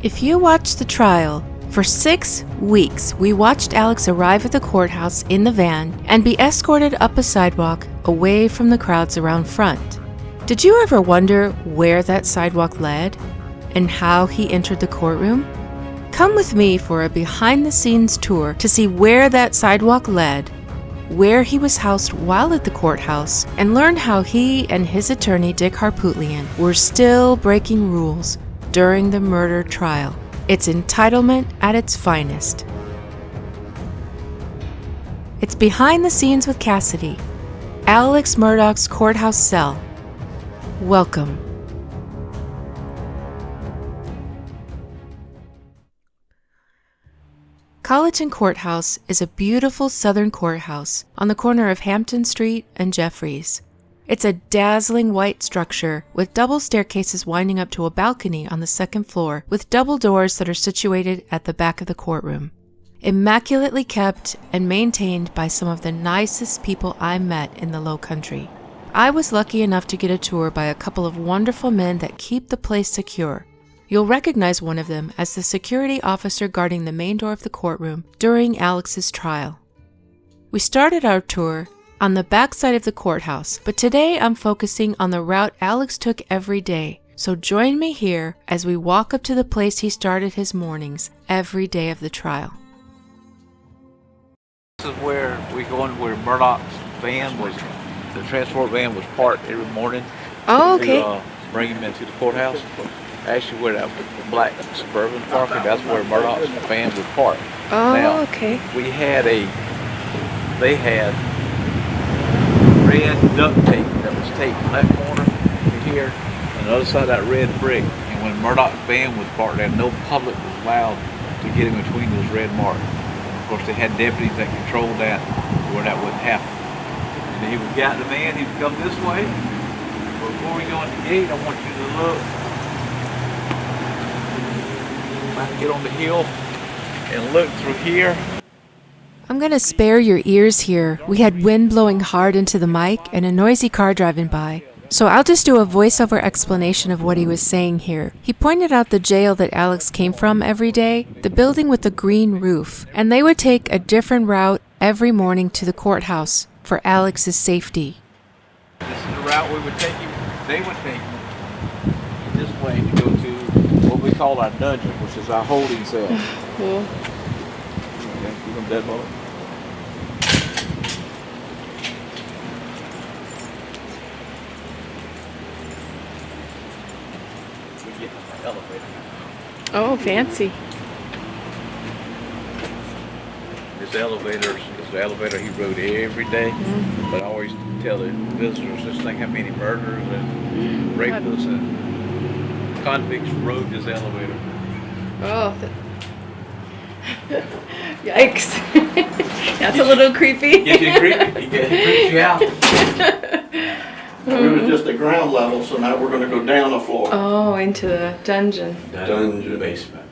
If you watched the trial, for 6 weeks we watched Alex arrive at the courthouse in the van and be escorted up a sidewalk away from the crowds around front. Did you ever wonder where that sidewalk led and how he entered the courtroom? Come with me for a behind-the-scenes tour to see where that sidewalk led, where he was housed while at the courthouse, and learn how he and his attorney Dick Harpootlian were still breaking rules during the murder trial. It's entitlement at its finest. It's Behind the Scenes with Cassidy, Alex Murdaugh's courthouse cell. Welcome. Colleton Courthouse is a beautiful southern courthouse on the corner of Hampton Street and Jeffries. It's a dazzling white structure with double staircases winding up to a balcony on the second floor with double doors that are situated at the back of the courtroom. Immaculately kept and maintained by some of the nicest people I met in the Low Country. I was lucky enough to get a tour by a couple of wonderful men that keep the place secure. You'll recognize one of them as the security officer guarding the main door of the courtroom during Alex's trial. We started our tour on the back side of the courthouse, but today I'm focusing on the route Alex took every day. So join me here as we walk up to the place he started his mornings every day of the trial. This is where we go in where Murdaugh's van was, the transport van was parked every morning. Oh, okay. To bring him into the courthouse. Actually, where that black Suburban parking, that's where Murdaugh's van was parked. Oh, now, okay. They had red duct tape that was taped from that corner to here, and the other side of that red brick. And when Murdaugh's van was parked there, no public was allowed to get in between those red marks. Of course, they had deputies that controlled that where that wouldn't happen. And then he would get in the van, he would come this way. But before we go in the gate, I want you to look. Get on the hill and look through here. I'm going to spare your ears here. We had wind blowing hard into the mic and a noisy car driving by. So I'll just do a voiceover explanation of what he was saying here. He pointed out the jail that Alex came from every day, the building with the green roof, and they would take a different route every morning to the courthouse for Alex's safety. This is the route we would take him. They would take him this way to go to what we call our dungeon, which is our holding cell. Cool. Okay, give them that moment. We get an elevator. Oh, fancy. This elevator is the elevator he rode every day. Mm-hmm. But I always tell the visitors, just think how many murderers and rapists and convicts rode this elevator. Oh, yikes. That's a little creepy. Get you creepy. He creeps you out. We were just at ground level, so now we're going to go down a floor. Oh, into the dungeon. Dungeon. Basement.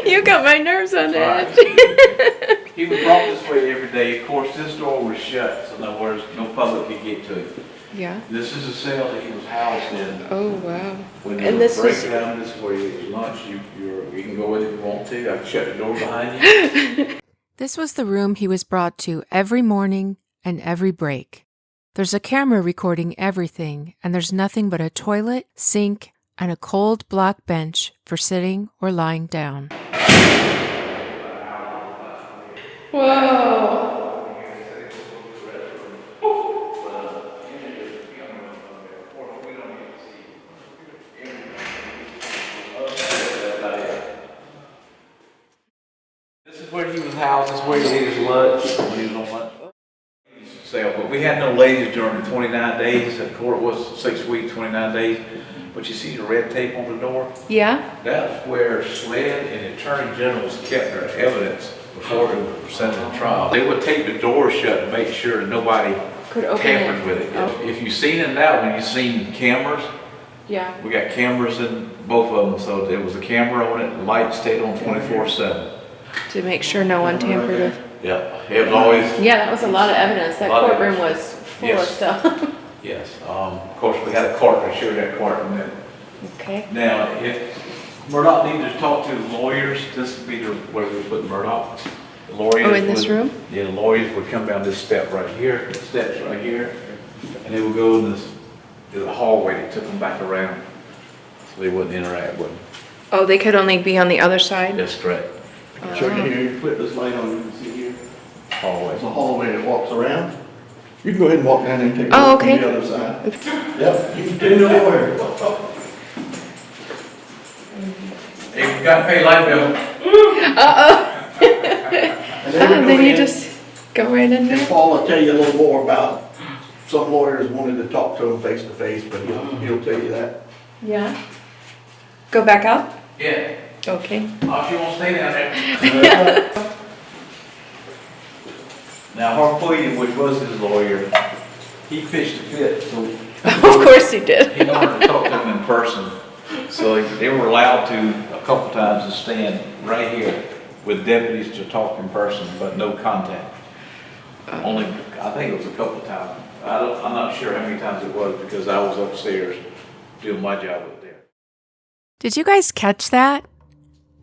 You got my nerves on edge. He was brought this way every day. Of course, this door was shut, so in other words, no public could get to it. Yeah. This is a cell that he was housed in. Oh, wow. When And you this break is down, this is where you eat lunch. You can go in if you want to. I can shut the door behind you. This was the room he was brought to every morning and every break. There's a camera recording everything, and there's nothing but a toilet, sink, and a cold black bench for sitting or lying down. Whoa! This is where he was housed. This is where he ate his lunch when he was on lunch. But we had no ladies during the 29 days. The court was 6 weeks, 29 days. But you see the red tape on the door? Yeah? That's where SLED and Attorney Generals kept their evidence before they were presented in trial. They would tape the door shut to make sure nobody Could open tampered it. with it. Oh. If you've seen it now, when you've seen cameras, Yeah. we got cameras in both of them. So there was a camera on it, the light stayed on 24/7. To make sure no one tampered with. Yeah, it was always. Yeah, that was a lot of evidence. That Lot of courtroom evidence. was full of Yes. stuff. Yes, of course, we had a court, I showed that courtroom then. Okay. Now, if Murdaugh needed to talk to the lawyers, this would be where we put Murdaugh. The lawyers. Oh, in this room? Yeah, the lawyers would come down this step right here, the steps right here, and they would go in this, the hallway that took them back around, so they wouldn't interact with them. Oh, they could only be on the other side? That's correct. So you flip this light on, you can see here. Hallway. There's a hallway that walks around. You can go ahead and walk down there and take a Oh, look okay. from the other side. Yep, you can do nowhere. Hey, you gotta pay light bill. And then Then you just go right in And there? Paul will tell you a little more about, some lawyers wanted to talk to him face to face, but he'll tell you that. Yeah. Go back out? Yeah. Okay. Oh, she won't stay down there. Now, Harpoon, which was his lawyer, he pitched a fit, so Of course he did. he wanted to talk to them in person. So they were allowed to, a couple times, to stand right here with deputies to talk in person, but no contact. Only, I think it was a couple times. I'm not sure how many times it was because I was upstairs doing my job up there. Did you guys catch that?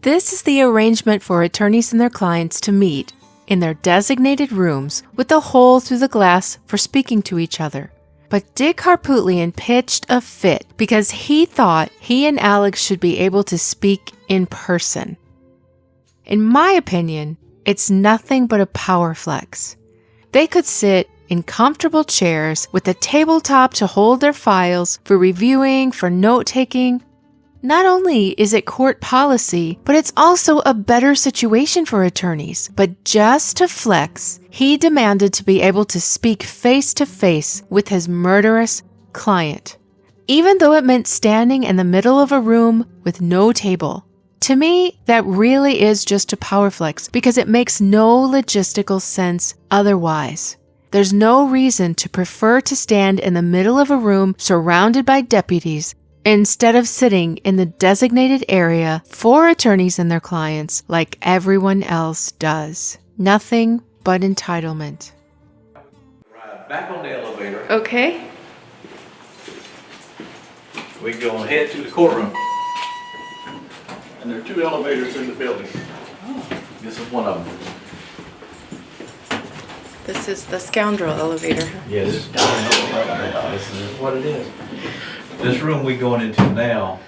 This is the arrangement for attorneys and their clients to meet in their designated rooms with a hole through the glass for speaking to each other. But Dick Harpootlian pitched a fit because he thought he and Alex should be able to speak in person. In my opinion, it's nothing but a power flex. They could sit in comfortable chairs with a tabletop to hold their files for reviewing, for note-taking. Not only is it court policy, but it's also a better situation for attorneys. But just to flex, he demanded to be able to speak face-to-face with his murderous client, even though it meant standing in the middle of a room with no table. To me, that really is just a power flex because it makes no logistical sense otherwise. There's no reason to prefer to stand in the middle of a room surrounded by deputies instead of sitting in the designated area for attorneys and their clients like everyone else does. Nothing but entitlement. Right, back on the elevator, Okay. we go and head to the courtroom. And there are 2 elevators in the building. This is one of them. This is the scoundrel elevator. Yeah, this is what it is. This room we're going into now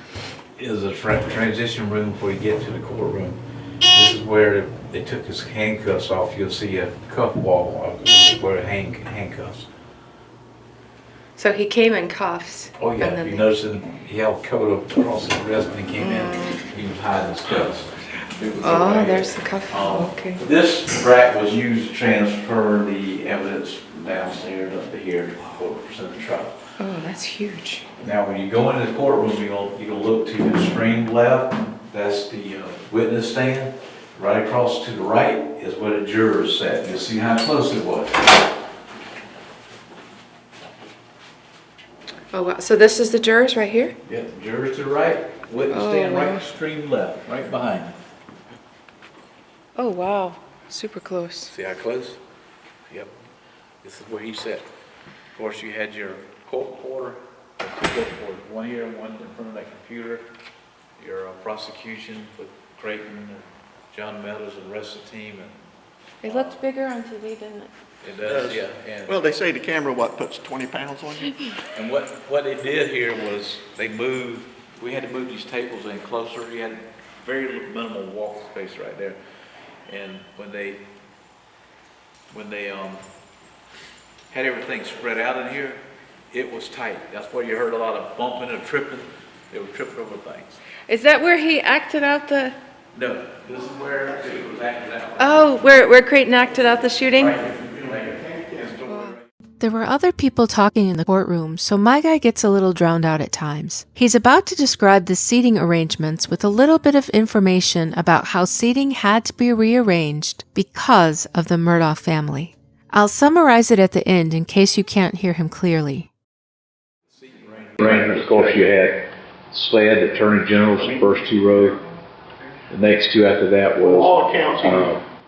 is a transition room before you get to the courtroom. This is where they took his handcuffs off. You'll see a cuff wall where handcuffs. So he came in cuffs. Oh yeah, you notice he held coat across his wrist when he came in. He was hiding his cuffs. Oh, there's the cuff. Okay. This rack was used to transfer the evidence from downstairs up to here to the trial. Oh, that's huge. Now, when you go into the courtroom, you're gonna look to the extreme left. That's the witness stand. Right across to the right is where the jurors sat. You'll see how close it was. Oh, wow. So this is the jurors right here? Yeah, the jurors to the right, witness stand right extreme left, right behind. Oh, wow. Super close. See how close? Yep. This is where he sat. Of course, you had your court reporter, 2 court reporters, one here and one in front of that computer. Your prosecution with Creighton and John Meadows and the rest of the team. And It looked bigger on TV, didn't it? it does, yeah. And, Well, they say the camera, puts 20 pounds on you? and what they did here was we had to move these tables in closer. You had very minimal wall space right there. And when they had everything spread out in here, it was tight. That's why you heard a lot of bumping and tripping. They were tripping over things. Is that where he acted out the... No, this is where it was acted out. Oh, where Creighton acted out the shooting? There were other people talking in the courtroom, so my guy gets a little drowned out at times. He's about to describe the seating arrangements with a little bit of information about how seating had to be rearranged because of the Murdaugh family. I'll summarize it at the end in case you can't hear him clearly. Arrangements, of course, you had SLED, Attorney General's the first 2 rows. The next 2 after that was All counts.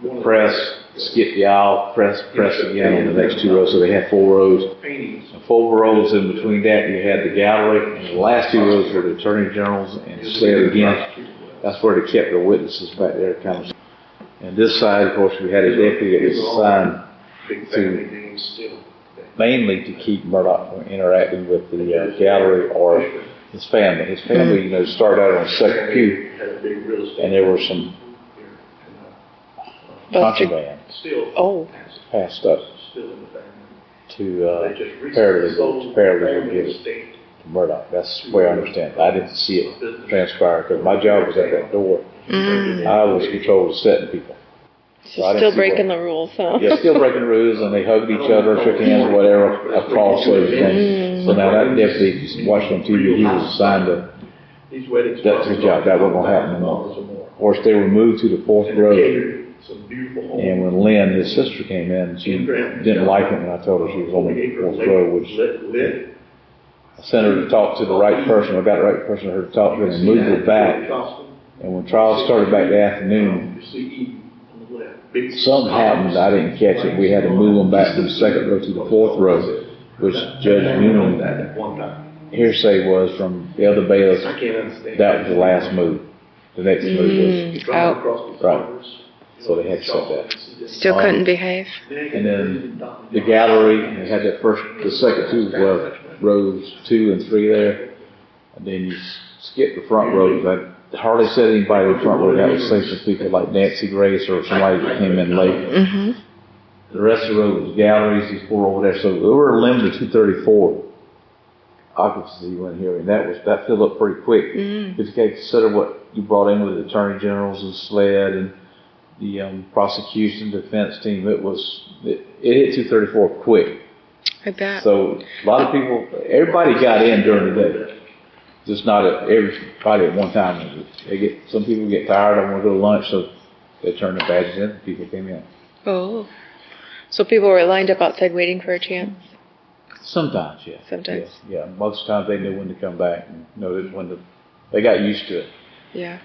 the press, skip the aisle, press again on the next 2 rows. So they had 4 rows. And 4 rows in between that, you had the gallery, and the last 2 rows were the attorney generals and sled again. That's where they kept the witnesses back there, kind of. And this side, of course, we had a deputy that was assigned to mainly to keep Murdaugh from interacting with the gallery or his family. His family, started out on the second pew, and there were some contraband passed up to paralegal given to Murdaugh. That's the way I understand it. I didn't see it transpire because my job was at that door. I was controlled of setting people. So still breaking the rules, huh? Yeah, still breaking the rules, and they hugged each other, shook hands, or whatever, across everything. So now that deputy watched on TV, he was assigned to, that's his job, that wasn't going to happen anymore. Of course, they were moved to the 4th row, and when Lynn, his sister, came in, she didn't like it when I told her she was on the 4th row, which I sent her to talk to the right person. I got the right person for her to talk to, and moved her back. And when trial started back the afternoon, something happened. I didn't catch it. We had to move them back from the 2nd row to the 4th row, which Judge Noonan hearsay was from the other bailiffs. That was the last move. The next move was out. Right. So they had to set that. Still couldn't behave. And then the gallery, they had that the second 2 rows 2 and 3 there, and then you skip the front rows. I hardly said anybody in the front row. That was safe for people like Nancy Grace or somebody that came in late. The rest of the row was galleries, these 4 over there. So we were limited to 234 occupancy when here, and that filled up pretty quick. If you consider what you brought in with the attorney generals and SLED and the prosecution defense team, it hit 234 quick. I bet. So a lot of people, everybody got in during the day. Just not everybody at one time. Some people get tired, I want to go to lunch, so they turn their badges in, and people came in. Oh. So people were lined up outside waiting for a chance? Sometimes, yeah. Sometimes. Yeah. Most times they knew when to come back. They got used to it. Yeah.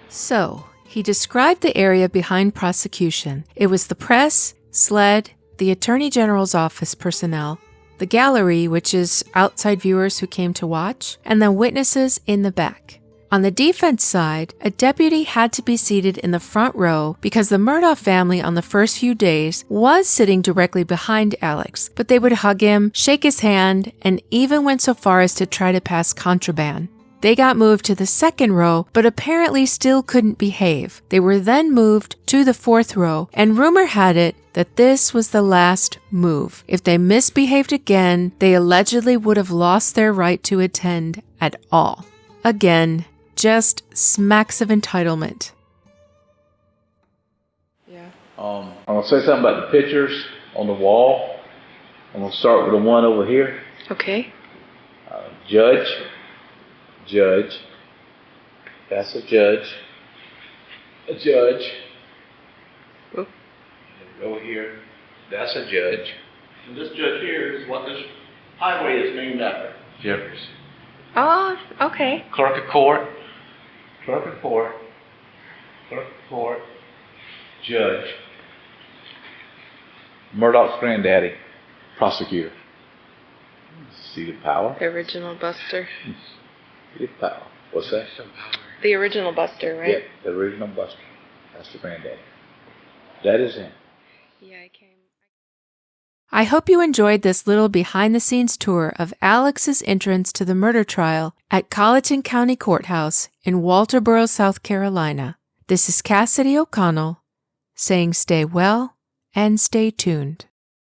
So, he described the area behind prosecution. It was the press, SLED, the Attorney General's office personnel, the gallery, which is outside viewers who came to watch, and the witnesses in the back. On the defense side, a deputy had to be seated in the front row because the Murdaugh family on the first few days was sitting directly behind Alex, but they would hug him, shake his hand, and even went so far as to try to pass contraband. They got moved to the 2nd row, but apparently still couldn't behave. They were then moved to the 4th row, and rumor had it that this was the last move. If they misbehaved again, they allegedly would have lost their right to attend at all. Again, just smacks of entitlement. Yeah. I'm going to say something about the pictures on the wall. I'm going to start with the one over here. Okay. Judge. That's a judge. A judge. Oop. Over here. That's a judge. And this judge here is what this highway is named after. Jeffries. Oh, okay. Clerk of court. Judge. Murdaugh's granddaddy. Prosecutor. See the power? The original Buster. See the power. What's that? The original Buster, right? Yeah, the original Buster. That's the granddaddy. That is him. Yeah, I came. I hope you enjoyed this little behind-the-scenes tour of Alex's entrance to the murder trial at Colleton County Courthouse in Walterboro, South Carolina. This is Cassidy O'Connell saying stay well and stay tuned.